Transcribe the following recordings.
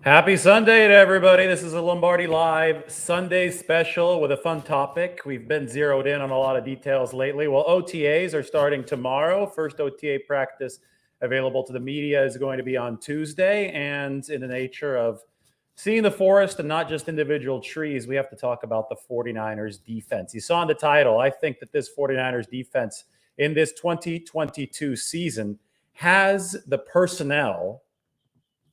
Happy Sunday to everybody. This is a Lombardi Live Sunday special with a fun topic. We've been zeroed in on a lot of details lately. Well, OTAs are starting tomorrow. First OTA practice available to the media is going to be on Tuesday. And in the nature of seeing the forest and not just individual trees, we have to talk about the 49ers defense. You saw in the title, I think that this 49ers defense in this 2022 season has the personnel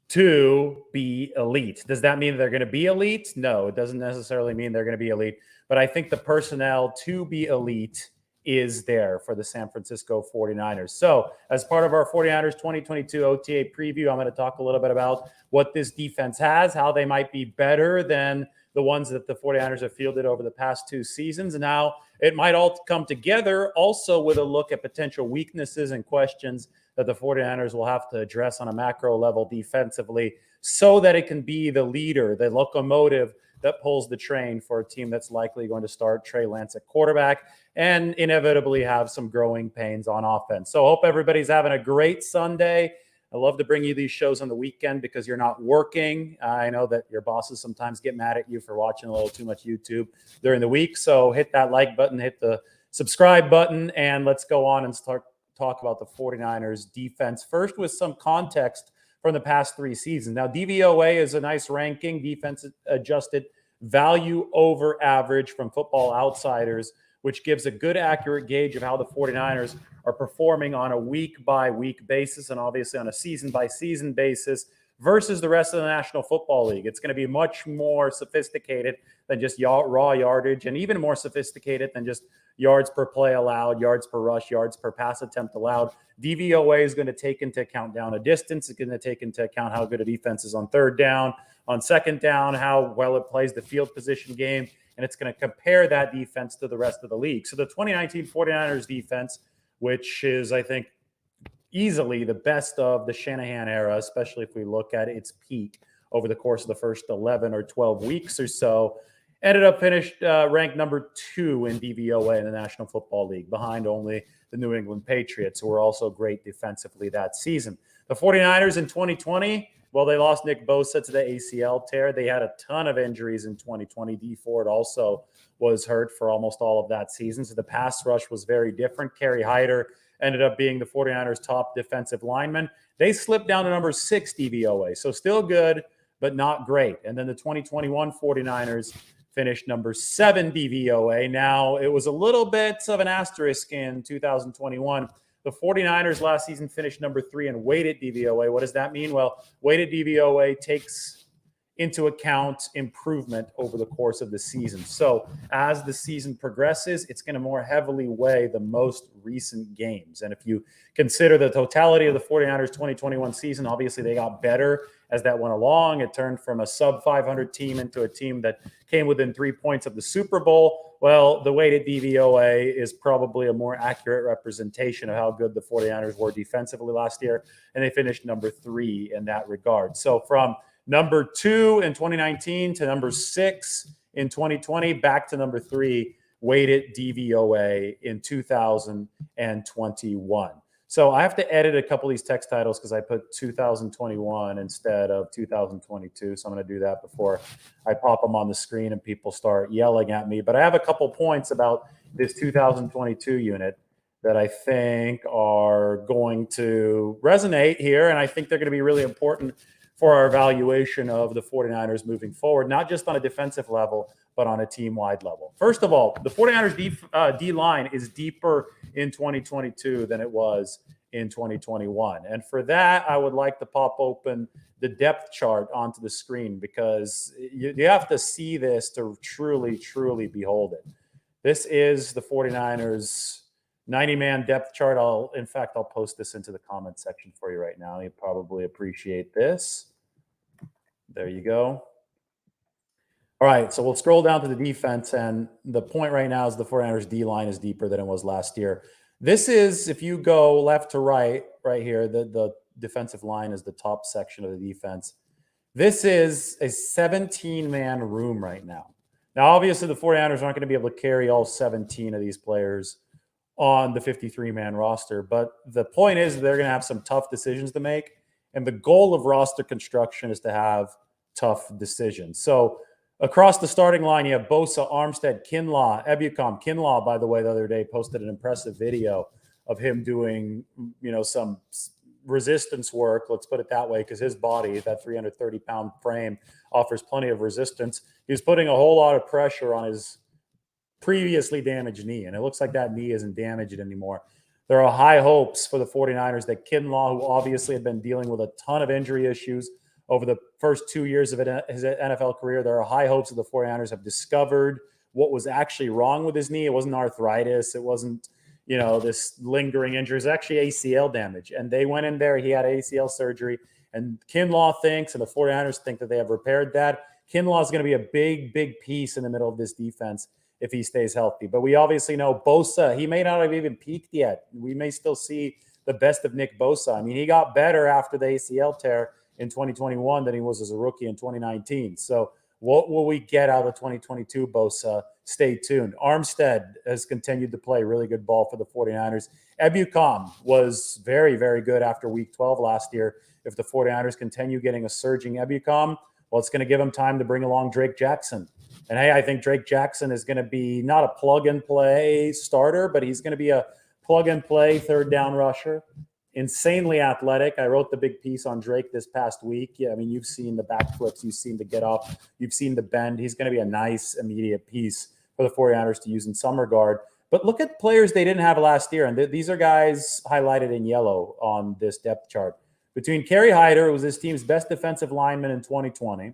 to be elite. Does that mean they're going to be elite? No, it doesn't necessarily mean they're going to be elite. But I think the personnel to be elite is there for the San Francisco 49ers. So, as part of our 49ers 2022 OTA preview, I'm going to talk a little bit about what this defense has, how they might be better than the ones that the 49ers have fielded over the past two seasons, and how it might all come together also with a look at potential weaknesses and questions that the 49ers will have to address on a macro level defensively so that it can be the leader, the locomotive that pulls the train for a team that's likely going to start Trey Lance at quarterback and inevitably have some growing pains on offense. So I hope everybody's having a great Sunday. I love to bring you these shows on the weekend because you're not working. I know that your bosses sometimes get mad at you for watching a little too much YouTube during the week. So hit that like button, hit the subscribe button, and let's go on and start talk about the 49ers defense. First, with some context from the past three seasons. Now, DVOA is a nice ranking, defense adjusted value over average from Football Outsiders, which gives a good, accurate gauge of how the 49ers are performing on a week-by-week basis and obviously on a season-by-season basis versus the rest of the National Football League. It's going to be much more sophisticated than just raw yardage and even more sophisticated than just yards per play allowed, yards per rush, yards per pass attempt allowed. DVOA is going to take into account down a distance. It's going to take into account how good a defense is on third down, on second down, how well it plays the field position game, and it's going to compare that defense to the rest of the league. So the 2019 49ers defense, which is, I think, easily the best of the Shanahan era, especially if we look at its peak over the course of the first 11 or 12 weeks or so, ended up ranked number 2 in DVOA in the National Football League, behind only the New England Patriots, who were also great defensively that season. The 49ers in 2020, well, they lost Nick Bosa to the ACL tear. They had a ton of injuries in 2020. Dee Ford also was hurt for almost all of that season. So the pass rush was very different. Kerry Hyder ended up being the 49ers' top defensive lineman. They slipped down to number 6 DVOA. So still good, but not great. And then the 2021 49ers finished number 7 DVOA. Now, it was a little bit of an asterisk in 2021. The 49ers last season finished number 3 in weighted DVOA. What does that mean? Well, weighted DVOA takes into account improvement over the course of the season. So as the season progresses, it's going to more heavily weigh the most recent games. And if you consider the totality of the 49ers 2021 season, obviously they got better as that went along. It turned from a sub 500 team into a team that came within 3 points of the Super Bowl. Well, the weighted DVOA is probably a more accurate representation of how good the 49ers were defensively last year. And they finished number 3 in that regard. So from number 2 in 2019 to number 6 in 2020, back to number 3 weighted DVOA in 2021. So I have to edit a couple of these text titles because I put 2021 instead of 2022. So I'm going to do that before I pop them on the screen and people start yelling at me. But I have a couple points about this 2022 unit that I think are going to resonate here. And I think they're going to be really important for our evaluation of the 49ers moving forward, not just on a defensive level, but on a team-wide level. First of all, the 49ers D-line is deeper in 2022 than it was in 2021. And for that, I would like to pop open the depth chart onto the screen because you have to see this to truly, truly behold it. This is the 49ers 90-man depth chart. I'll post this into the comment section for you right now. You probably appreciate this. There you go. All right, so we'll scroll down to the defense, and the point right now is the 49ers D-line is deeper than it was last year. This is, if you go left to right here, the defensive line is the top section of the defense. This is a 17-man room right now. Now, obviously, the 49ers aren't going to be able to carry all 17 of these players on the 53-man roster. But the point is they're going to have some tough decisions to make. And the goal of roster construction is to have tough decisions. So across the starting line, you have Bosa, Armstead, Kinlaw, Ebukam. Kinlaw, by the way, the other day posted an impressive video of him doing, some resistance work, let's put it that way, because his body, that 330-pound frame, offers plenty of resistance. He was putting a whole lot of pressure on his previously damaged knee, and it looks like that knee isn't damaged anymore. There are high hopes for the 49ers that Kinlaw, who obviously had been dealing with a ton of injury issues over the first 2 years of his NFL career, there are high hopes that the 49ers have discovered what was actually wrong with his knee. It wasn't arthritis. It wasn't, this lingering injury. It's actually ACL damage. And they went in there. He had ACL surgery. And Kinlaw thinks, and the 49ers think, that they have repaired that. Kinlaw is going to be a big, big piece in the middle of this defense if he stays healthy. But we obviously know Bosa, he may not have even peaked yet. We may still see the best of Nick Bosa. I mean, he got better after the ACL tear in 2021 than he was as a rookie in 2019. So what will we get out of 2022 Bosa? Stay tuned. Armstead has continued to play really good ball for the 49ers. Ebukam was very, very good after week 12 last year. If the 49ers continue getting a surging Ebukam, well, it's going to give them time to bring along Drake Jackson. And hey, I think Drake Jackson is going to be not a plug-and-play starter, but he's going to be a plug-and-play third down rusher. Insanely athletic. I wrote the big piece on Drake this past week. Yeah, I mean, you've seen the backflips, you've seen the get up, you've seen the bend. He's going to be a nice immediate piece for the 49ers to use in some regard. But look at players they didn't have last year. And these are guys highlighted in yellow on this depth chart. Between Kerry Hyder, who was this team's best defensive lineman in 2020,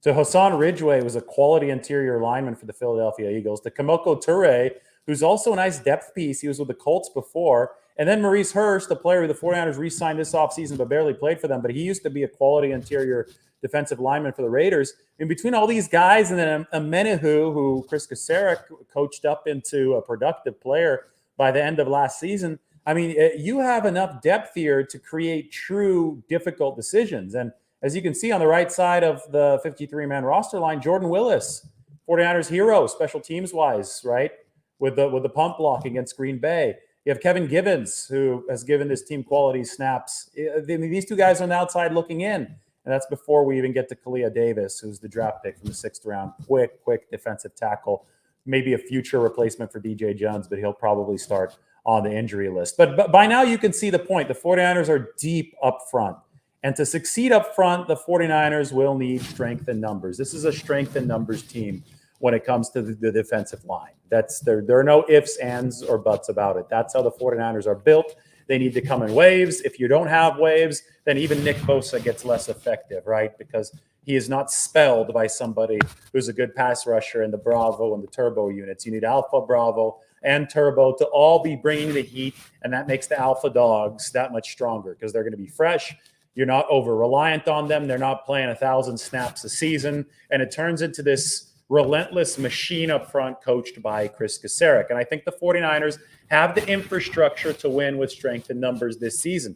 to Hassan Ridgeway, who was a quality interior lineman for the Philadelphia Eagles, to Kamoko Toure, who's also a nice depth piece. He was with the Colts before. And then Maurice Hurst, the player who the 49ers re-signed this offseason but barely played for them, but he used to be a quality interior defensive lineman for the Raiders. In between all these guys, and then Menahu, who Chris Kasarik coached up into a productive player by the end of last season, I mean, you have enough depth here to create true difficult decisions. And as you can see on the right side of the 53-man roster line, Jordan Willis, 49ers hero, special teams-wise, right, with the pump block against Green Bay. You have Kevin Givens, who has given this team quality snaps. These two guys on the outside looking in. And that's before we even get to Kalia Davis, who's the draft pick from the 6th round. Quick defensive tackle. Maybe a future replacement for DJ Jones, but he'll probably start on the injury list. But by now you can see the point. The 49ers are deep up front. And to succeed up front, the 49ers will need strength in numbers. This is a strength in numbers team when it comes to the defensive line. There are no ifs, ands, or buts about it. That's how the 49ers are built. They need to come in waves. If you don't have waves, then even Nick Bosa gets less effective, right? Because he is not spelled by somebody who's a good pass rusher in the Bravo and the Turbo units. You need Alpha, Bravo, and Turbo to all be bringing the heat, and that makes the Alpha dogs that much stronger because they're going to be fresh. You're not over-reliant on them. They're not playing 1,000 snaps a season, and it turns into this relentless machine up front coached by Chris Kasarik. And I think the 49ers have the infrastructure to win with strength in numbers this season.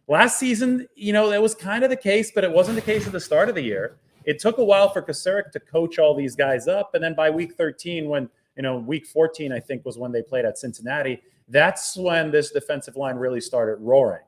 Last season, that was kind of the case, but it wasn't the case at the start of the year. It took a while for Kasarik to coach all these guys up. And then by week 13, when, week 14, I think, was when they played at Cincinnati, that's when this defensive line really started roaring.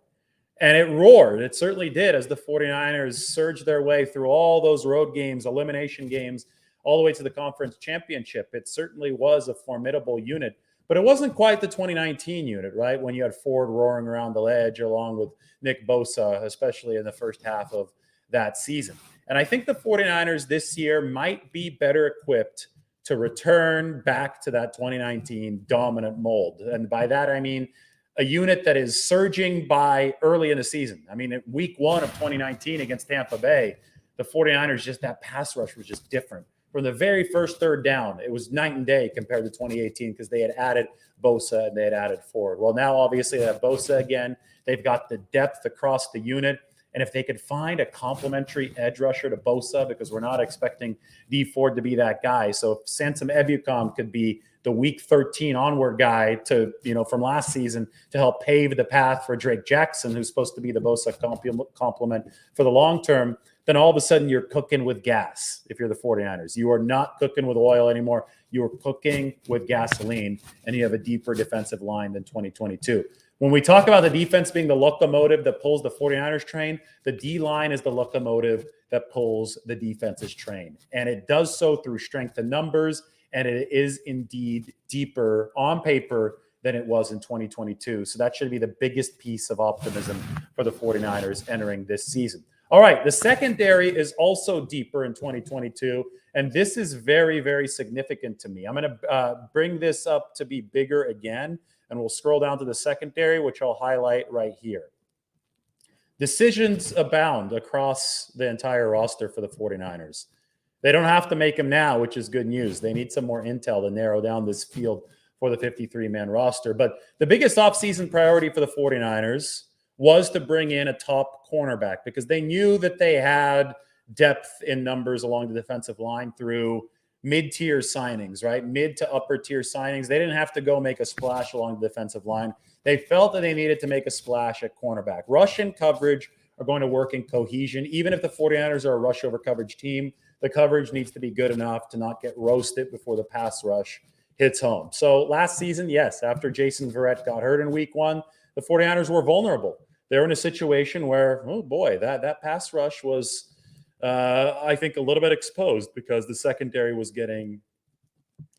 And it roared. It certainly did as the 49ers surged their way through all those road games, elimination games, all the way to the conference championship. It certainly was a formidable unit, but it wasn't quite the 2019 unit, right? When you had Ford roaring around the edge along with Nick Bosa, especially in the first half of that season. And I think the 49ers this year might be better equipped to return back to that 2019 dominant mold. And by that, I mean a unit that is surging by early in the season. I mean, at week 1 of 2019 against Tampa Bay, the 49ers, just that pass rush was just different. From the very first third down, it was night and day compared to 2018 because they had added Bosa and they had added Ford. Well, now obviously they have Bosa again. They've got the depth across the unit. And if they could find a complementary edge rusher to Bosa, because we're not expecting D Ford to be that guy. So if Sansom Ebukam could be the week 13 onward guy to, from last season to help pave the path for Drake Jackson, who's supposed to be the Bosa complement for the long term, then all of a sudden you're cooking with gas if you're the 49ers. You are not cooking with oil anymore. You are cooking with gasoline, and you have a deeper defensive line than 2022. When we talk about the defense being the locomotive that pulls the 49ers train, the D-line is the locomotive that pulls the defense's train. And it does so through strength in numbers, and it is indeed deeper on paper than it was in 2022. So that should be the biggest piece of optimism for the 49ers entering this season. All right, the secondary is also deeper in 2022, and this is very, very significant to me. I'm going to bring this up to be bigger again, and we'll scroll down to the secondary, which I'll highlight right here. Decisions abound across the entire roster for the 49ers. They don't have to make them now, which is good news. They need some more intel to narrow down this field for the 53-man roster. But the biggest offseason priority for the 49ers was to bring in a top cornerback because they knew that they had depth in numbers along the defensive line through mid-tier signings, right? Mid to upper tier signings. They didn't have to go make a splash along the defensive line. They felt that they needed to make a splash at cornerback. Rush and coverage are going to work in cohesion. Even if the 49ers are a rush over coverage team, the coverage needs to be good enough to not get roasted before the pass rush hits home. So last season, yes, after Jason Verrett got hurt in week 1, the 49ers were vulnerable. They were in a situation where, oh boy, that pass rush was, I think, a little bit exposed because the secondary was getting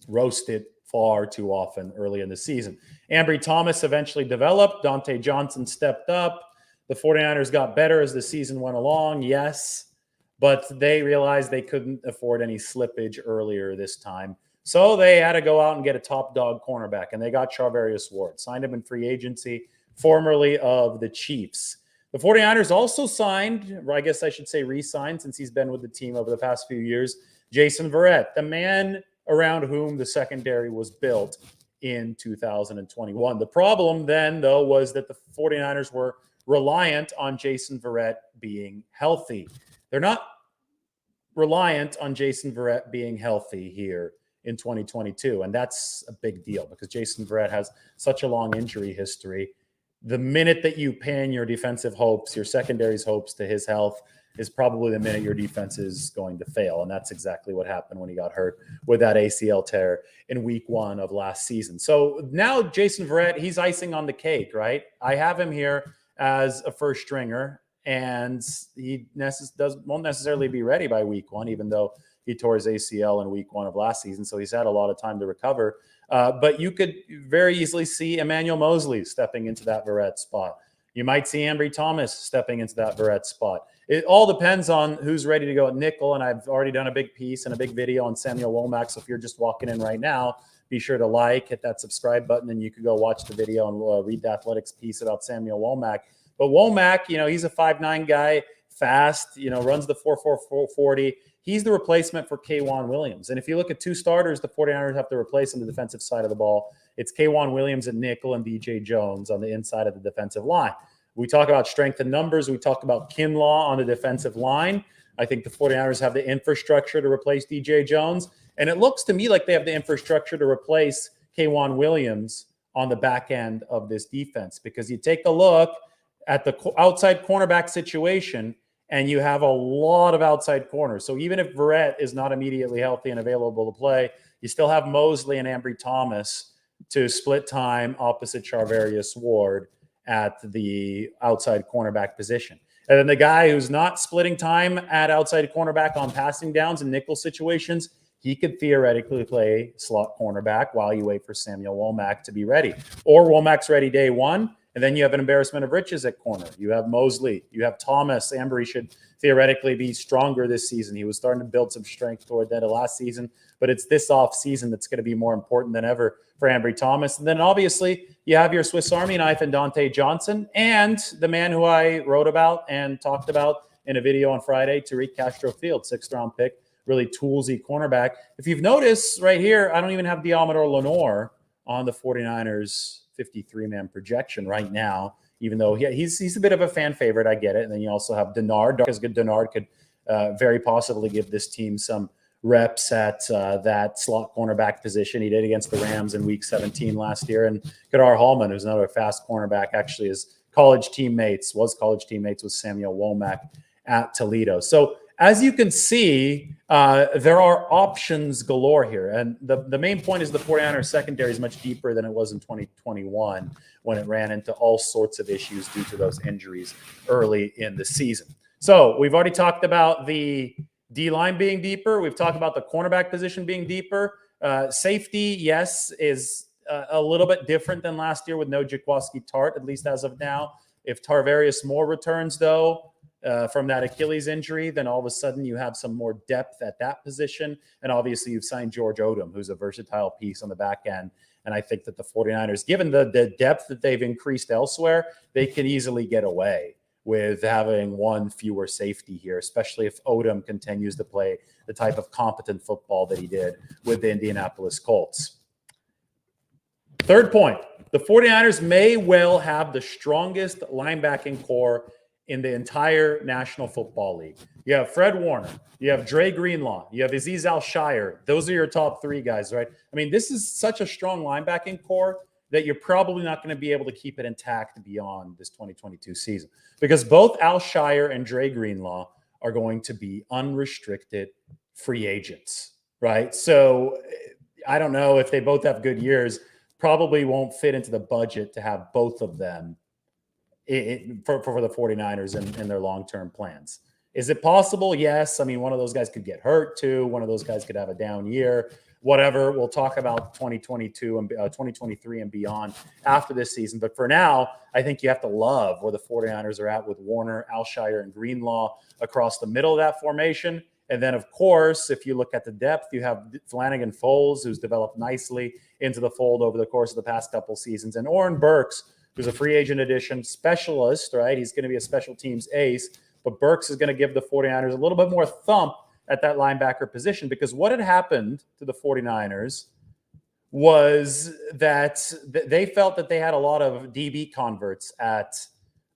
roasted far too often early in the season. Ambry Thomas eventually developed. Dante Johnson stepped up. The 49ers got better as the season went along, yes, but they realized they couldn't afford any slippage earlier this time. So they had to go out and get a top dog cornerback, and they got Charvarius Ward, signed him in free agency, formerly of the Chiefs. The 49ers also signed, or I guess I should say re-signed since he's been with the team over the past few years, Jason Verrett, the man around whom the secondary was built in 2021. The problem then, though, was that the 49ers were reliant on Jason Verrett being healthy. They're not reliant on Jason Verrett being healthy here in 2022, and that's a big deal because Jason Verrett has such a long injury history. The minute that you pin your defensive hopes, your secondary's hopes to his health is probably the minute your defense is going to fail. And that's exactly what happened when he got hurt with that ACL tear in week 1 of last season. So now Jason Verrett, he's icing on the cake, right? I have him here as a first stringer, and he won't necessarily be ready by week 1, even though he tore his ACL in week 1 of last season. So he's had a lot of time to recover. But you could very easily see Emmanuel Moseley stepping into that Verrett spot. You might see Ambry Thomas stepping into that Verrett spot. It all depends on who's ready to go at nickel, and I've already done a big piece and a big video on Samuel Womack, so if you're just walking in right now, be sure to hit that subscribe button, and you could go watch the video and read the Athletics piece about Samuel Womack. But Womack, he's a 5'9" guy, fast, runs the 4.44 40. He's the replacement for K'Wan Williams. And if you look at 2 starters the 49ers have to replace on the defensive side of the ball, it's K'Wan Williams at nickel and DJ Jones on the inside of the defensive line. We talk about strength in numbers. We talk about Kinlaw on the defensive line. I think the 49ers have the infrastructure to replace DJ Jones. And it looks to me like they have the infrastructure to replace K'Wan Williams on the back end of this defense, because you take a look at the outside cornerback situation, and you have a lot of outside corners. So even if Verrett is not immediately healthy and available to play, you still have Moseley and Ambry Thomas to split time opposite Charvarius Ward at the outside cornerback position. And then the guy who's not splitting time at outside cornerback on passing downs and nickel situations, he could theoretically play slot cornerback while you wait for Samuel Womack to be ready. Or Womack's ready day 1, and then you have an embarrassment of riches at corner. You have Moseley. You have Thomas. Ambry should theoretically be stronger this season. He was starting to build some strength toward the end of last season, but it's this offseason that's going to be more important than ever for Ambry Thomas. And then obviously you have your Swiss Army knife and Dante Johnson, and the man who I wrote about and talked about in a video on Friday, Tariq Castro-Field, 6th-round pick, really toolsy cornerback. If you've noticed right here, I don't even have Diamador Lenore on the 49ers 53-man projection right now, even though he's a bit of a fan favorite. I get it. And then you also have Denard. Because Denard could very possibly give this team some reps at that slot cornerback position. He did against the Rams in week 17 last year. And Kadar Hallman, who's another fast cornerback, actually was college teammates with Samuel Womack at Toledo. So as you can see, there are options galore here. And the main point is the 49ers secondary is much deeper than it was in 2021 when it ran into all sorts of issues due to those injuries early in the season. So we've already talked about the D-line being deeper. We've talked about the cornerback position being deeper. Safety, yes, is a little bit different than last year with no Jaquiski Tart, at least as of now. If Tarvarius Moore returns, though, from that Achilles injury, then all of a sudden you have some more depth at that position. And obviously you've signed George Odom, who's a versatile piece on the back end. And I think that the 49ers, given the depth that they've increased elsewhere, they can easily get away with having one fewer safety here, especially if Odom continues to play the type of competent football that he did with the Indianapolis Colts. Third point, the 49ers may well have the strongest linebacking core in the entire National Football League. You have Fred Warner, you have Dre Greenlaw, you have Azeez Al-Shaair. Those are your top three guys, right? I mean, this is such a strong linebacking core that you're probably not going to be able to keep it intact beyond this 2022 season, because both Al-Shaair and Dre Greenlaw are going to be unrestricted free agents, right? So I don't know if they both have good years. Probably won't fit into the budget to have both of them for the 49ers and their long-term plans. Is it possible? Yes. I mean, one of those guys could get hurt too. One of those guys could have a down year. Whatever. We'll talk about 2022 and 2023 and beyond after this season. But for now, I think you have to love where the 49ers are at with Warner, Al-Shaair, and Greenlaw across the middle of that formation. And then, of course, if you look at the depth, you have Flanagan Foles, who's developed nicely into the fold over the course of the past couple seasons. And Oren Burks, who's a free agent addition specialist, right? He's going to be a special teams ace. But Burks is going to give the 49ers a little bit more thump at that linebacker position, because what had happened to the 49ers was that they felt that they had a lot of DB converts at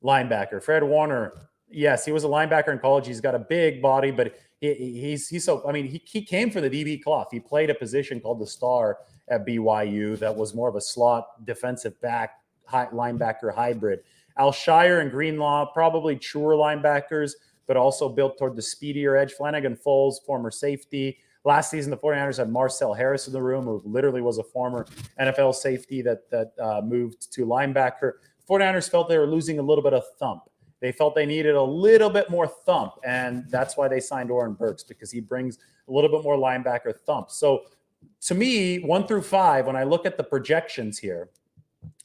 linebacker. Fred Warner, yes, he was a linebacker in college. He's got a big body, but he's so, I mean, he came from the DB cloth. He played a position called the star at BYU that was more of a slot defensive back linebacker hybrid. Al-Shaair and Greenlaw, probably truer linebackers, but also built toward the speedier edge. Flanagan Foles, former safety. Last season, the 49ers had Marcel Harris in the room, who literally was a former NFL safety that moved to linebacker. 49ers felt they were losing a little bit of thump. They felt they needed a little bit more thump, and that's why they signed Oren Burks, because he brings a little bit more linebacker thump. So to me, 1 through 5, when I look at the projections here,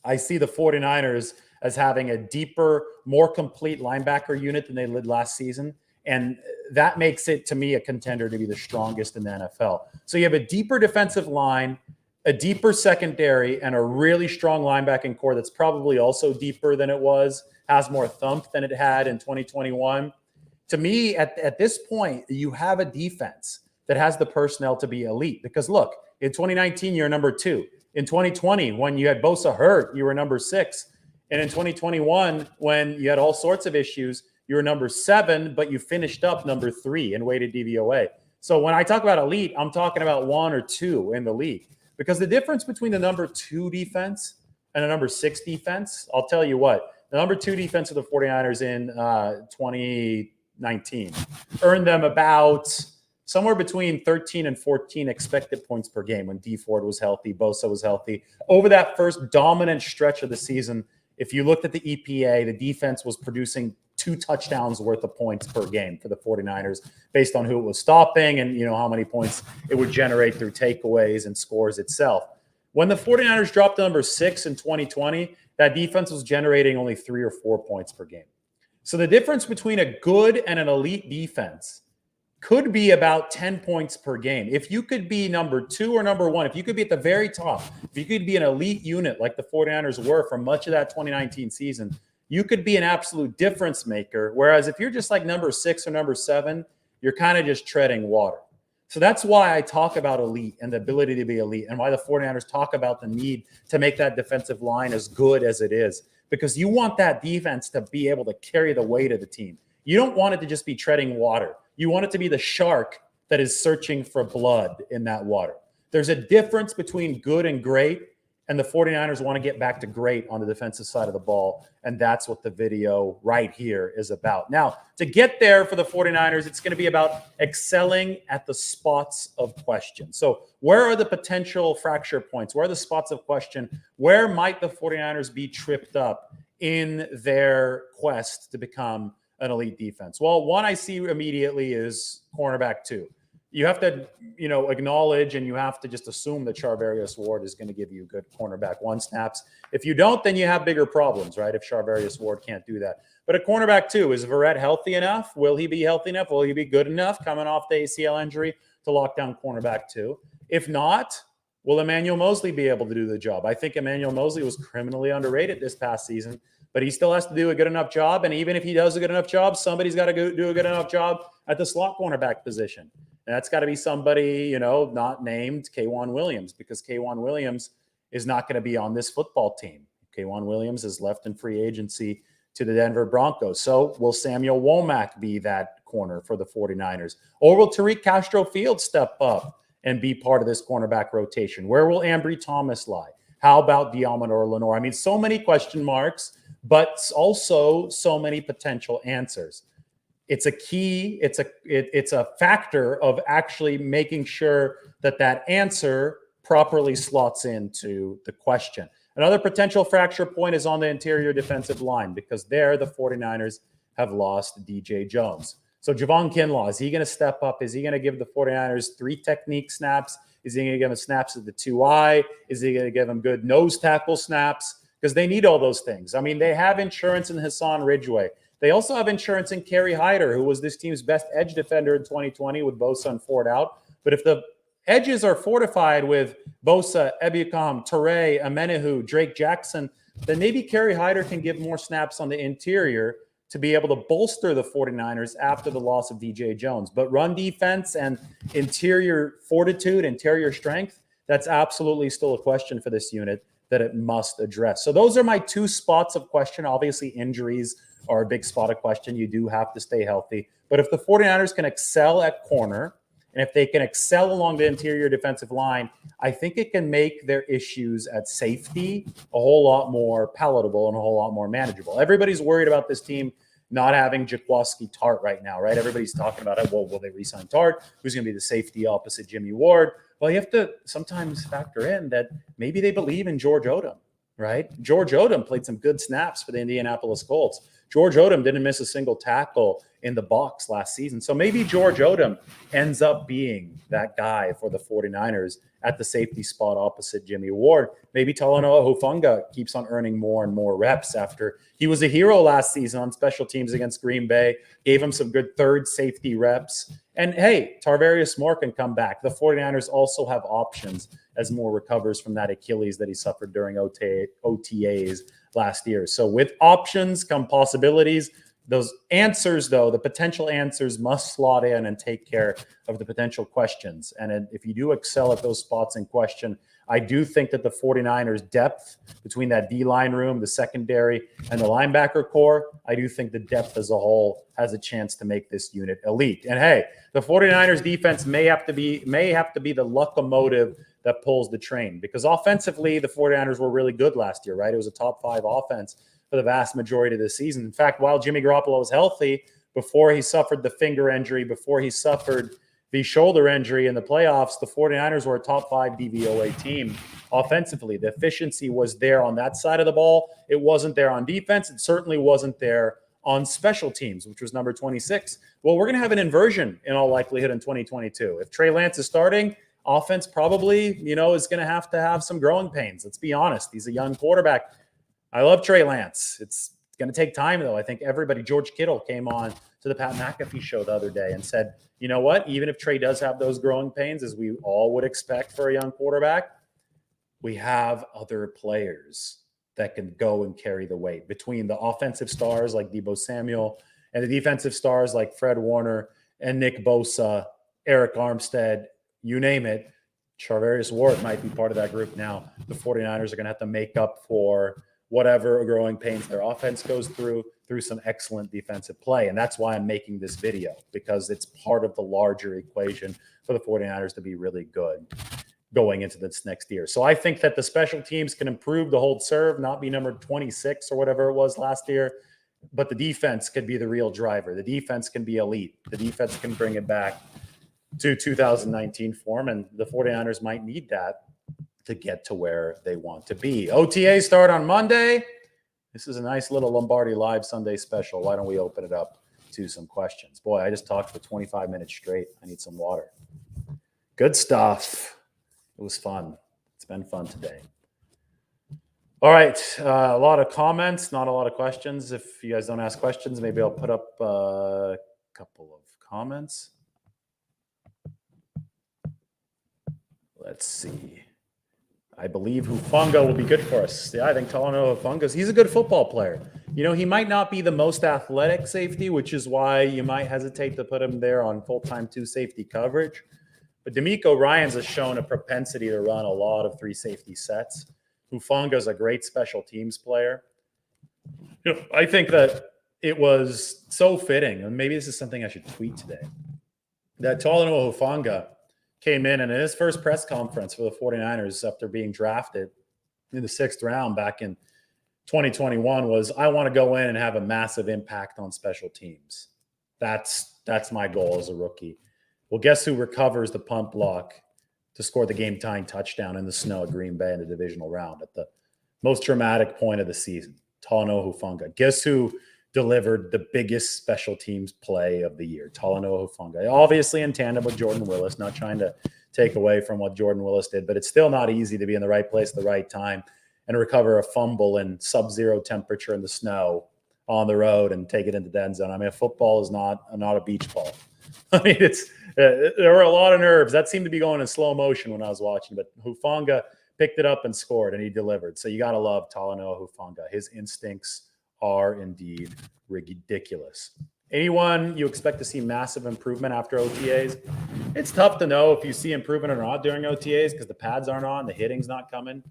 I see the 49ers as having a deeper, more complete linebacker unit than they did last season. And that makes it, to me, a contender to be the strongest in the NFL. So you have a deeper defensive line, a deeper secondary, and a really strong linebacking core that's probably also deeper than it was, has more thump than it had in 2021. To me, at this point, you have a defense that has the personnel to be elite. Because look, in 2019, you're number 2. In 2020, when you had Bosa hurt, you were number 6. And in 2021, when you had all sorts of issues, you were number 7, but you finished up number 3 in weighted DVOA. So when I talk about elite, I'm talking about 1 or 2 in the league. Because the difference between the number 2 defense and a number 6 defense, I'll tell you what, the number 2 defense of the 49ers in 2019 earned them about somewhere between 13 and 14 expected points per game when D Ford was healthy, Bosa was healthy. Over that first dominant stretch of the season, if you looked at the EPA, the defense was producing 2 touchdowns worth of points per game for the 49ers based on who it was stopping and, you know, how many points it would generate through takeaways and scores itself. When the 49ers dropped to number 6 in 2020, that defense was generating only 3 or 4 points per game. So the difference between a good and an elite defense could be about 10 points per game. If you could be number 2 or number 1, if you could be at the very top, if you could be an elite unit like the 49ers were for much of that 2019 season, you could be an absolute difference maker. Whereas if you're just like number 6 or number 7, you're kind of just treading water. So that's why I talk about elite and the ability to be elite, and why the 49ers talk about the need to make that defensive line as good as it is, because you want that defense to be able to carry the weight of the team. You don't want it to just be treading water. You want it to be the shark that is searching for blood in that water. There's a difference between good and great, And the 49ers want to get back to great on the defensive side of the ball. And that's what the video right here is about. Now, to get there for the 49ers, it's going to be about excelling at the spots of question. So where are the potential fracture points? Where are the spots of question? Where might the 49ers be tripped up in their quest to become an elite defense? Well, one I see immediately is cornerback 2. You have to, acknowledge and you have to just assume that Charvarius Ward is going to give you good cornerback 1 snaps. If you don't, then you have bigger problems, right? If Charvarius Ward can't do that. But at cornerback 2, is Verrett healthy enough? Will he be healthy enough? Will he be good enough coming off the ACL injury to lock down cornerback 2? If not, will Emmanuel Moseley be able to do the job? I think Emmanuel Moseley was criminally underrated this past season, but he still has to do a good enough job. And even if he does a good enough job, somebody's got to do a good enough job at the slot cornerback position. And that's got to be somebody, not named K'Wan Williams, because K'Wan Williams is not going to be on this football team. K'Wan Williams is left in free agency to the Denver Broncos. So will Samuel Womack be that corner for the 49ers? Or will Tariq Castro-Fields step up and be part of this cornerback rotation? Where will Ambry Thomas lie? How about Diamador Lenore? I mean, so many question marks, but also so many potential answers. It's a key, it's a factor of actually making sure that answer properly slots into the question. Another potential fracture point is on the interior defensive line, because there the 49ers have lost DJ Jones. So Javon Kinlaw, is he going to step up? Is he going to give the 49ers 3 technique snaps? Is he going to give them snaps at the 2-eye? Is he going to give them good nose tackle snaps? Because they need all those things. I mean, they have insurance in Hassan Ridgeway. They also have insurance in Kerry Hyder, who was this team's best edge defender in 2020 with Bosa and Ford out. But if the edges are fortified with Bosa, Ebukam, Toure, Amenahu, Drake Jackson, then maybe Kerry Hyder can give more snaps on the interior to be able to bolster the 49ers after the loss of DJ Jones. But run defense and interior fortitude, interior strength, that's absolutely still a question for this unit that it must address. So those are my 2 spots of question. Obviously, injuries are a big spot of question. You do have to stay healthy. But if the 49ers can excel at corner, and if they can excel along the interior defensive line, I think it can make their issues at safety a whole lot more palatable and a whole lot more manageable. Everybody's worried about this team not having Jaquiski Tart right now, right? Everybody's talking about it. Well, will they re-sign Tart? Who's going to be the safety opposite Jimmy Ward? Well, you have to sometimes factor in that maybe they believe in George Odom, right? George Odom played some good snaps for the Indianapolis Colts. George Odom didn't miss a single tackle in the box last season. So maybe George Odom ends up being that guy for the 49ers at the safety spot opposite Jimmy Ward. Maybe Talanoa Hufanga keeps on earning more and more reps after he was a hero last season on special teams against Green Bay, gave him some good third safety reps. And hey, Tarvarius Moore can come back. The 49ers also have options as Moore recovers from that Achilles that he suffered during OTAs last year. So with options come possibilities. Those answers, though, the potential answers must slot in and take care of the potential questions. And if you do excel at those spots in question, I do think that the 49ers' depth between that D-line room, the secondary, and the linebacker core, I do think the depth as a whole has a chance to make this unit elite. And hey, the 49ers defense may have to be the locomotive that pulls the train, because offensively, the 49ers were really good last year, right? It was a top 5 offense for the vast majority of the season. In fact, while Jimmy Garoppolo was healthy, before he suffered the finger injury, before he suffered the shoulder injury in the playoffs, the 49ers were a top 5 DVOA team offensively. The efficiency was there on that side of the ball. It wasn't there on defense. It certainly wasn't there on special teams, which was number 26. Well, we're going to have an inversion in all likelihood in 2022. If Trey Lance is starting, offense probably, is going to have some growing pains. Let's be honest. He's a young quarterback. I love Trey Lance. It's going to take time, though. I think George Kittle came on to the Pat McAfee show the other day and said, you know what? Even if Trey does have those growing pains, as we all would expect for a young quarterback, we have other players that can go and carry the weight between the offensive stars like Deebo Samuel and the defensive stars like Fred Warner and Nick Bosa, Eric Armstead, you name it. Charvarius Ward might be part of that group now. The 49ers are going to have to make up for whatever growing pains their offense goes through some excellent defensive play. And that's why I'm making this video, because it's part of the larger equation for the 49ers to be really good. going into this next year. So I think that the special teams can improve the hold serve, not be number 26 or whatever it was last year, but the defense could be the real driver. The defense can be elite. The defense can bring it back to 2019 form, and the 49ers might need that to get to where they want to be. OTAs start on Monday. This is a nice little Lombardi Live Sunday special. Why don't we open it up to some questions? Boy, I just talked for 25 minutes straight. I need some water. Good stuff. It was fun. It's been fun today. All right. A lot of comments, not a lot of questions. If you guys don't ask questions, maybe I'll put up a couple of comments. Let's see. I believe Hufanga will be good for us. Yeah, I think Talanoa Hufanga's, he's a good football player. You know, he might not be the most athletic safety, which is why you might hesitate to put him there on full-time 2 safety coverage. But D'Amico Ryans has shown a propensity to run a lot of 3 safety sets. Hufanga's a great special teams player. You know, I think that it was so fitting, and maybe this is something I should tweet today, that Talanoa Hufanga came in and in his first press conference for the 49ers after being drafted in the 6th round back in 2021 was, I want to go in and have a massive impact on special teams. That's my goal as a rookie. Well, guess who recovers the punt block to score the game-tying touchdown in the snow at Green Bay in the divisional round at the most dramatic point of the season? Talanoa Hufanga. Guess who delivered the biggest special teams play of the year? Talanoa Hufanga. Obviously in tandem with Jordan Willis, not trying to take away from what Jordan Willis did, but it's still not easy to be in the right place at the right time and recover a fumble in sub-zero temperature in the snow on the road and take it into the end zone. I mean, football is not a beach ball. I mean, there were a lot of nerves. That seemed to be going in slow motion when I was watching, but Hufanga picked it up and scored, and he delivered. So you got to love Talanoa Hufanga. His instincts are indeed ridiculous. Anyone you expect to see massive improvement after OTAs? It's tough to know if you see improvement or not during OTAs because the pads aren't on, the hitting's not coming.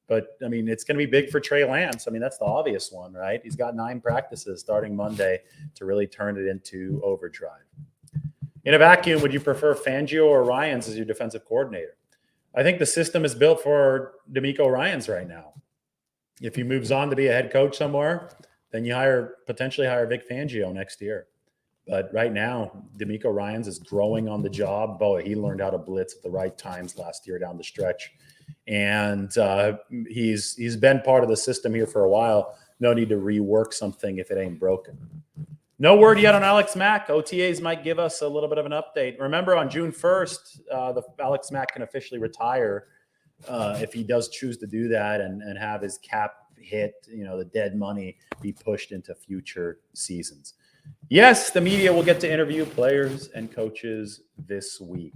But, I mean, it's going to be big for Trey Lance. I mean, that's the obvious one, right? He's got 9 practices starting Monday to really turn it into overdrive. In a vacuum, would you prefer Fangio or Ryans as your defensive coordinator? I think the system is built for D'Amico Ryans right now. If he moves on to be a head coach somewhere, then you potentially hire Vic Fangio next year. But right now, D'Amico Ryans is growing on the job. Boy, he learned how to blitz at the right times last year down the stretch. And he's been part of the system here for a while. No need to rework something if it ain't broken. No word yet on Alex Mack. OTAs might give us a little bit of an update. Remember, on June 1st, Alex Mack can officially retire if he does choose to do that and have his cap hit, the dead money be pushed into future seasons. Yes, the media will get to interview players and coaches this week.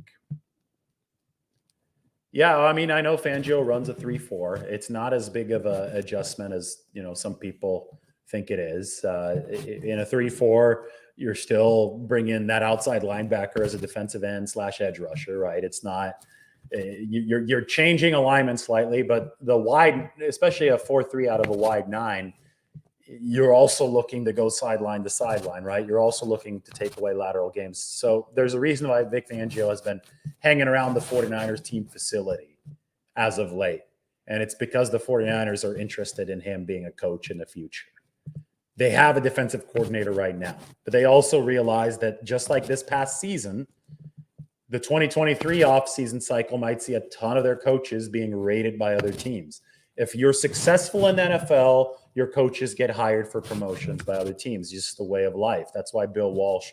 Yeah, I mean, I know Fangio runs a 3-4. It's not as big of an adjustment as, some people think it is. In a 3-4, you're still bringing that outside linebacker as a defensive end / edge rusher, right? It's not you're changing alignment slightly, but the wide, especially a 4-3 out of a wide 9, you're also looking to go sideline to sideline, right? You're also looking to take away lateral games. So there's a reason why Vic Fangio has been hanging around the 49ers team facility as of late. And it's because the 49ers are interested in him being a coach in the future. They have a defensive coordinator right now, but they also realize that just like this past season, the 2023 offseason cycle might see a ton of their coaches being rated by other teams. If you're successful in the NFL, your coaches get hired for promotions by other teams. It's just the way of life. That's why Bill Walsh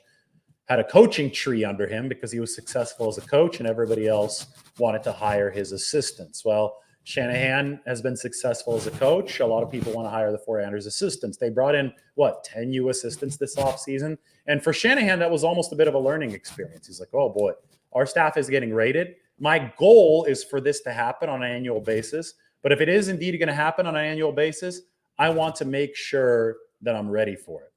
had a coaching tree under him, because he was successful as a coach and everybody else wanted to hire his assistants. Well, Shanahan has been successful as a coach. A lot of people want to hire the 49ers assistants. They brought in, 10 new assistants this offseason. And for Shanahan, that was almost a bit of a learning experience. He's like, oh boy, our staff is getting rated. My goal is for this to happen on an annual basis. But if it is indeed going to happen on an annual basis, I want to make sure that I'm ready for it.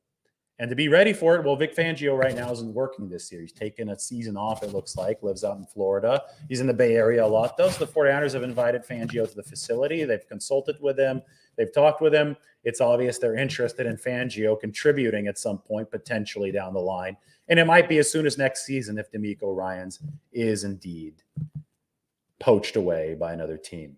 And to be ready for it, well, Vic Fangio right now isn't working this year. He's taken a season off, it looks like, lives out in Florida. He's in the Bay Area a lot, though. So the 49ers have invited Fangio to the facility. They've consulted with him. They've talked with him. It's obvious they're interested in Fangio contributing at some point, potentially down the line. And it might be as soon as next season if D'Amico Ryans is indeed poached away by another team.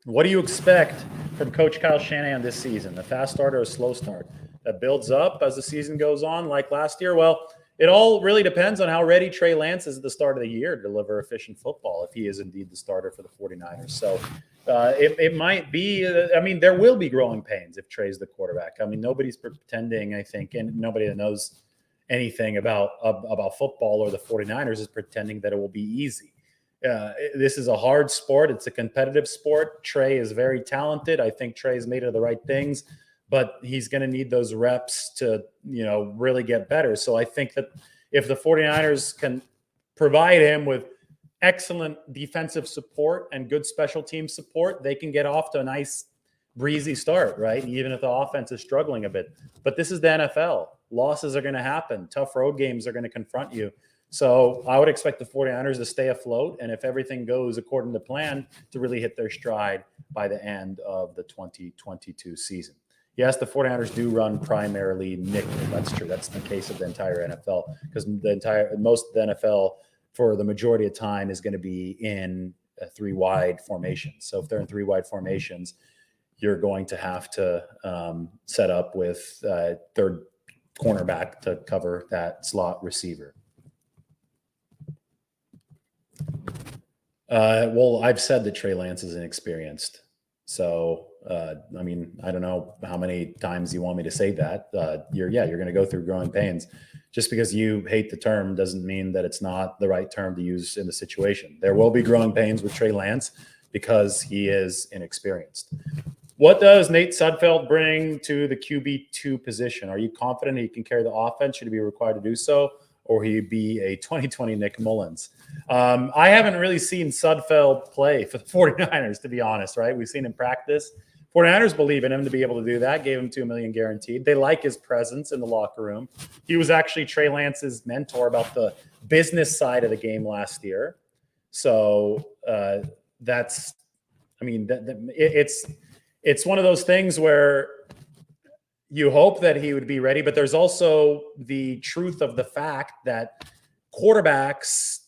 What do you expect from Coach Kyle Shanahan this season? A fast start or a slow start that builds up as the season goes on, like last year? Well, it all really depends on how ready Trey Lance is at the start of the year to deliver efficient football, if he is indeed the starter for the 49ers. So it might be, there will be growing pains if Trey's the quarterback. I mean, nobody's pretending, I think, and nobody that knows anything about football or the 49ers is pretending that it will be easy. This is a hard sport. It's a competitive sport. Trey is very talented. I think Trey's made of the right things, but he's going to need those reps to, really get better. So I think that if the 49ers can provide him with excellent defensive support and good special team support, they can get off to a nice breezy start, right? Even if the offense is struggling a bit. But this is the NFL. Losses are going to happen. Tough road games are going to confront you. So I would expect the 49ers to stay afloat, and if everything goes according to plan, to really hit their stride by the end of the 2022 season. Yes, the 49ers do run primarily nickel. That's true. That's the case of the entire NFL, because most of the NFL for the majority of time is going to be in a 3-wide formation. So if they're in 3-wide formations, you're going to have to set up with third cornerback to cover that slot receiver. Well, I've said that Trey Lance is inexperienced. So, I don't know how many times you want me to say that. You're going to go through growing pains. Just because you hate the term doesn't mean that it's not the right term to use in the situation. There will be growing pains with Trey Lance because he is inexperienced. What does Nate Sudfeld bring to the QB2 position? Are you confident he can carry the offense? Should he be required to do so? Or will he be a 2020 Nick Mullins? I haven't really seen Sudfeld play for the 49ers, to be honest, right? We've seen him practice. 49ers believe in him to be able to do that, gave him $2 million guaranteed. They like his presence in the locker room. He was actually Trey Lance's mentor about the business side of the game last year. So it's one of those things where you hope that he would be ready, but there's also the truth of the fact that quarterbacks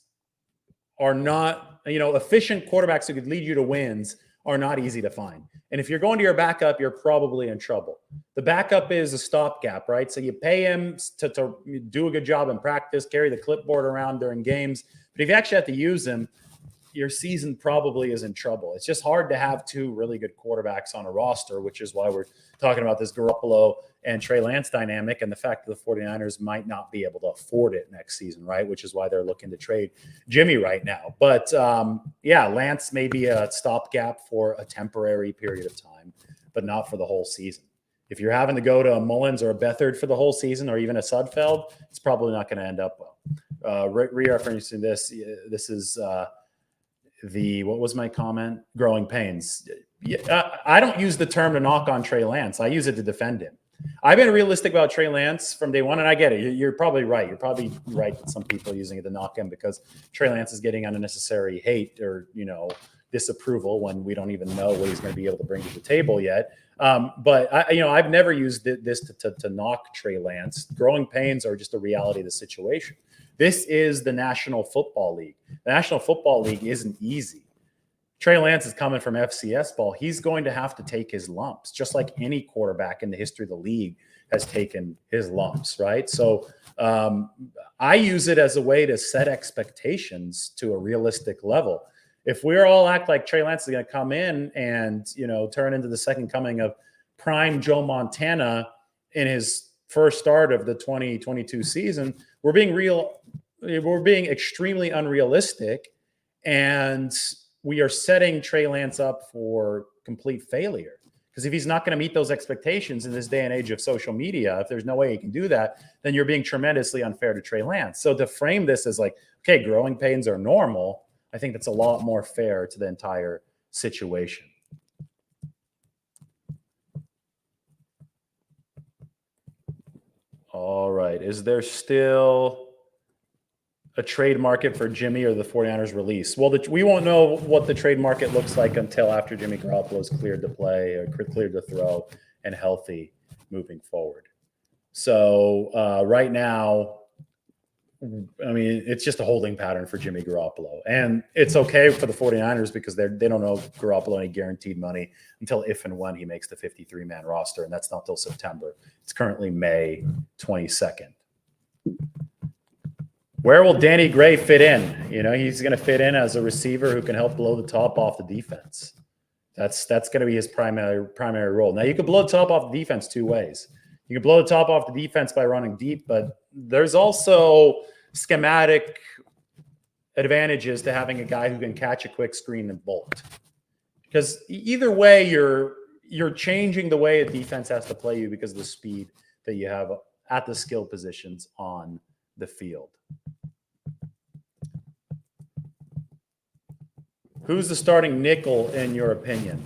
are not, efficient quarterbacks who could lead you to wins are not easy to find. And if you're going to your backup, you're probably in trouble. The backup is a stopgap, right? So you pay him to do a good job in practice, carry the clipboard around during games. But if you actually have to use him, your season probably is in trouble. It's just hard to have two really good quarterbacks on a roster, which is why we're talking about this Garoppolo and Trey Lance dynamic and the fact that the 49ers might not be able to afford it next season, right? Which is why they're looking to trade Jimmy right now. But Lance may be a stopgap for a temporary period of time, but not for the whole season. If you're having to go to a Mullins or a Beathard for the whole season, or even a Sudfeld, it's probably not going to end up well. Re-referencing this is what was my comment? Growing pains. I don't use the term to knock on Trey Lance. I use it to defend him. I've been realistic about Trey Lance from day one, and I get it. You're probably right. You're probably right that some people are using it to knock him because Trey Lance is getting unnecessary hate or, disapproval when we don't even know what he's going to be able to bring to the table yet. But I've never used this to knock Trey Lance. Growing pains are just a reality of the situation. This is the National Football League. The National Football League isn't easy. Trey Lance is coming from FCS ball. He's going to have to take his lumps, just like any quarterback in the history of the league has taken his lumps, right? So I use it as a way to set expectations to a realistic level. If we're all act like Trey Lance is going to come in and, turn into the second coming of prime Joe Montana in his first start of the 2022 season, we're being extremely unrealistic, and we are setting Trey Lance up for complete failure. Because if he's not going to meet those expectations in this day and age of social media, if there's no way he can do that, then you're being tremendously unfair to Trey Lance. So to frame this as like, okay, growing pains are normal, I think that's a lot more fair to the entire situation. All right. Is there still a trade market for Jimmy or the 49ers release? Well, we won't know what the trade market looks like until after Jimmy Garoppolo is cleared to play or cleared to throw and healthy moving forward. So right now, I mean, it's just a holding pattern for Jimmy Garoppolo. And it's okay for the 49ers because they don't know Garoppolo any guaranteed money until if and when he makes the 53-man roster, and that's not till September. It's currently May 22nd. Where will Danny Gray fit in? You know, he's going to fit in as a receiver who can help blow the top off the defense. That's going to be his primary role. Now, you can blow the top off the defense two ways. You can blow the top off the defense by running deep, but there's also schematic advantages to having a guy who can catch a quick screen and bolt. Because either way, you're changing the way a defense has to play you because of the speed that you have at the skill positions on the field. Who's the starting nickel in your opinion?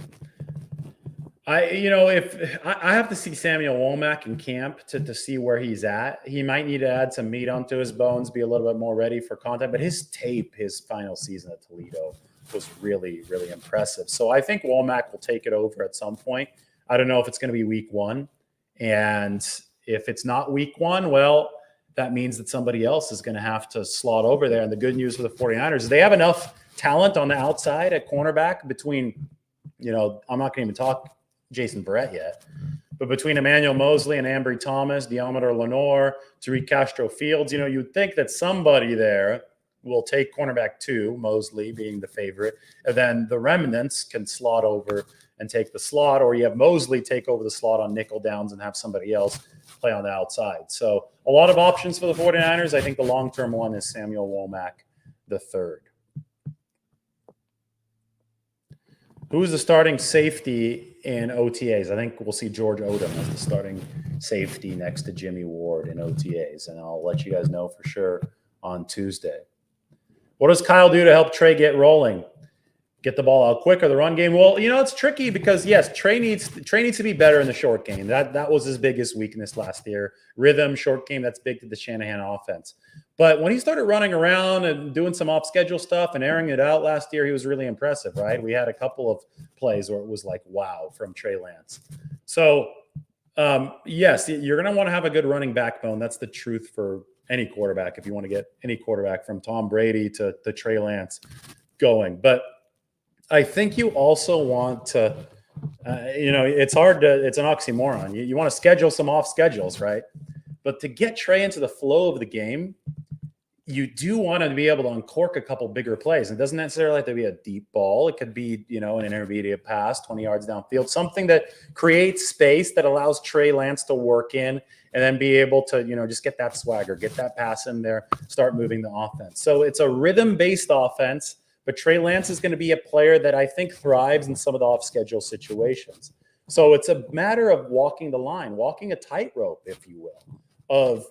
If I have to see Samuel Womack in camp to see where he's at. He might need to add some meat onto his bones, be a little bit more ready for contact. But his tape, his final season at Toledo, was really, really impressive. So I think Womack will take it over at some point. I don't know if it's going to be week 1. And if it's not week 1, well, that means that somebody else is going to have to slot over there. And the good news for the 49ers is they have enough talent on the outside at cornerback between, I'm not going to even talk Jason Verrett yet, but between Emmanuel Mosley and Ambry Thomas, Deommodore Lenoir, Tariq Castro-Fields, you'd think that somebody there will take cornerback 2, Mosley being the favorite, and then the remnants can slot over and take the slot, or you have Mosley take over the slot on nickel downs and have somebody else play on the outside. So a lot of options for the 49ers. I think the long-term one is Samuel Womack III. Who's the starting safety in OTAs? I think we'll see George Odom as the starting safety next to Jimmy Ward in OTAs, and I'll let you guys know for sure on Tuesday. What does Kyle do to help Trey get rolling? Get the ball out quicker, the run game? Well, it's tricky because, yes, Trey needs to be better in the short game. That was his biggest weakness last year. Rhythm, short game, that's big to the Shanahan offense. But when he started running around and doing some off-schedule stuff and airing it out last year, he was really impressive, right? We had a couple of plays where it was like, wow, from Trey Lance. So, yes, you're going to want to have a good running backbone. That's the truth for any quarterback if you want to get any quarterback from Tom Brady to Trey Lance going. But I think you also want to, it's hard to, it's an oxymoron. You want to schedule some off schedules, right? But to get Trey into the flow of the game, you do want to be able to uncork a couple bigger plays. It doesn't necessarily have to be a deep ball. It could be, an intermediate pass, 20 yards downfield, something that creates space that allows Trey Lance to work in and then be able to, just get that swagger, get that pass in there, start moving the offense. So it's a rhythm-based offense, but Trey Lance is going to be a player that I think thrives in some of the off-schedule situations. So it's a matter of walking the line, walking a tightrope, if you will, of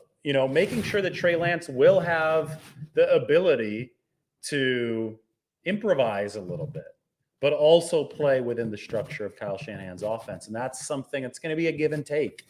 making sure that Trey Lance will have the ability to improvise a little bit, but also play within the structure of Kyle Shanahan's offense. And that's something that's going to be a give and take.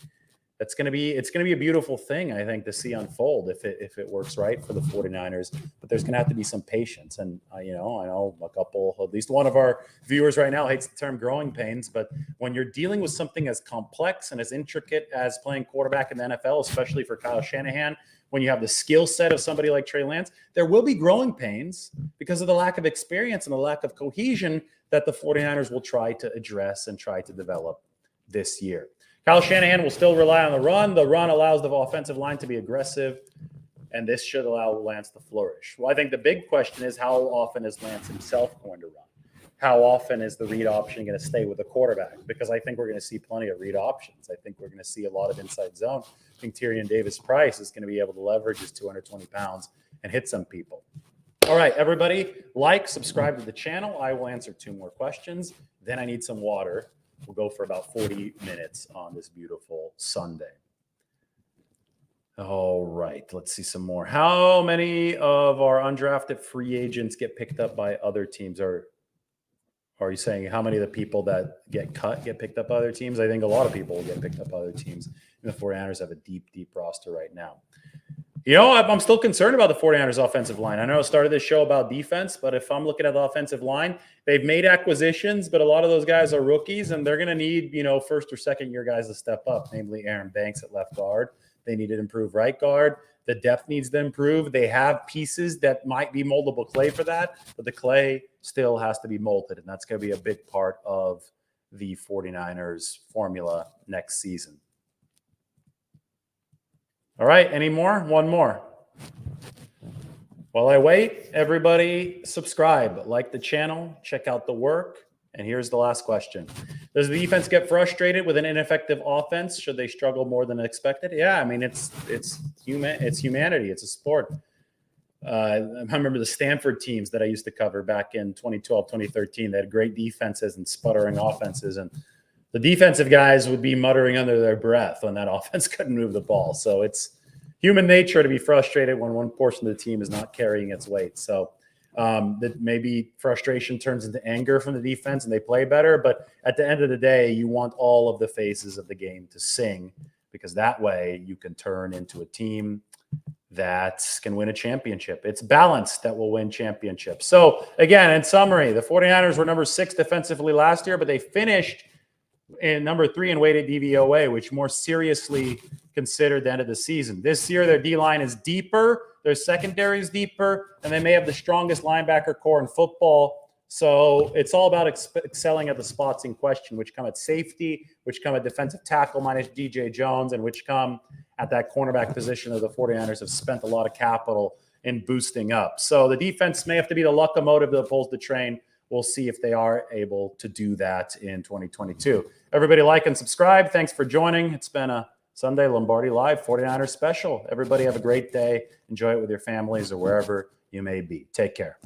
It's going to be a beautiful thing, I think, to see unfold if it works right for the 49ers. But there's going to have to be some patience. And, I know a couple, at least one of our viewers right now hates the term growing pains. But when you're dealing with something as complex and as intricate as playing quarterback in the NFL, especially for Kyle Shanahan, when you have the skill set of somebody like Trey Lance, there will be growing pains because of the lack of experience and the lack of cohesion that the 49ers will try to address and try to develop this year. Kyle Shanahan will still rely on the run. The run allows the offensive line to be aggressive, and this should allow Lance to flourish. Well, I think the big question is how often is Lance himself going to run? How often is the read option going to stay with the quarterback? Because I think we're going to see plenty of read options. I think we're going to see a lot of inside zone. I think Tyrion Davis-Price is going to be able to leverage his 220 pounds and hit some people. All right, everybody, subscribe to the channel. I will answer 2 more questions. Then I need some water. We'll go for about 40 minutes on this beautiful Sunday. All right, let's see some more. How many of our undrafted free agents get picked up by other teams? Or are you saying how many of the people that get cut get picked up by other teams? I think a lot of people will get picked up by other teams. And the 49ers have a deep, deep roster right now. I'm still concerned about the 49ers offensive line. I know I started this show about defense, but if I'm looking at the offensive line, they've made acquisitions, but a lot of those guys are rookies, and they're going to need, first or second year guys to step up, namely Aaron Banks at left guard. They need to improve right guard. The depth needs to improve. They have pieces that might be moldable clay for that, but the clay still has to be molded, and that's going to be a big part of the 49ers formula next season. All right, any more? One more. While I wait, everybody subscribe, like the channel, check out the work. And here's the last question. Does the defense get frustrated with an ineffective offense? Should they struggle more than expected? Yeah, I mean, it's humanity. It's a sport. I remember the Stanford teams that I used to cover back in 2012, 2013. They had great defenses and sputtering offenses. And the defensive guys would be muttering under their breath when that offense couldn't move the ball. So it's human nature to be frustrated when one portion of the team is not carrying its weight. So that maybe frustration turns into anger from the defense and they play better. But at the end of the day, you want all of the phases of the game to sing, because that way you can turn into a team that can win a championship. It's balance that will win championships. So again, in summary, the 49ers were number 6 defensively last year, but they finished in number 3 in weighted DVOA, which more seriously considered the end of the season. This year, their D-line is deeper, their secondary is deeper, and they may have the strongest linebacker core in football. So it's all about excelling at the spots in question, which come at safety, which come at defensive tackle minus DJ Jones, and which come at that cornerback position that the 49ers have spent a lot of capital in boosting up. So the defense may have to be the locomotive that pulls the train. We'll see if they are able to do that in 2022. Everybody like and subscribe. Thanks for joining. It's been a Sunday Lombardi Live 49ers special. Everybody have a great day. Enjoy it with your families or wherever you may be. Take care.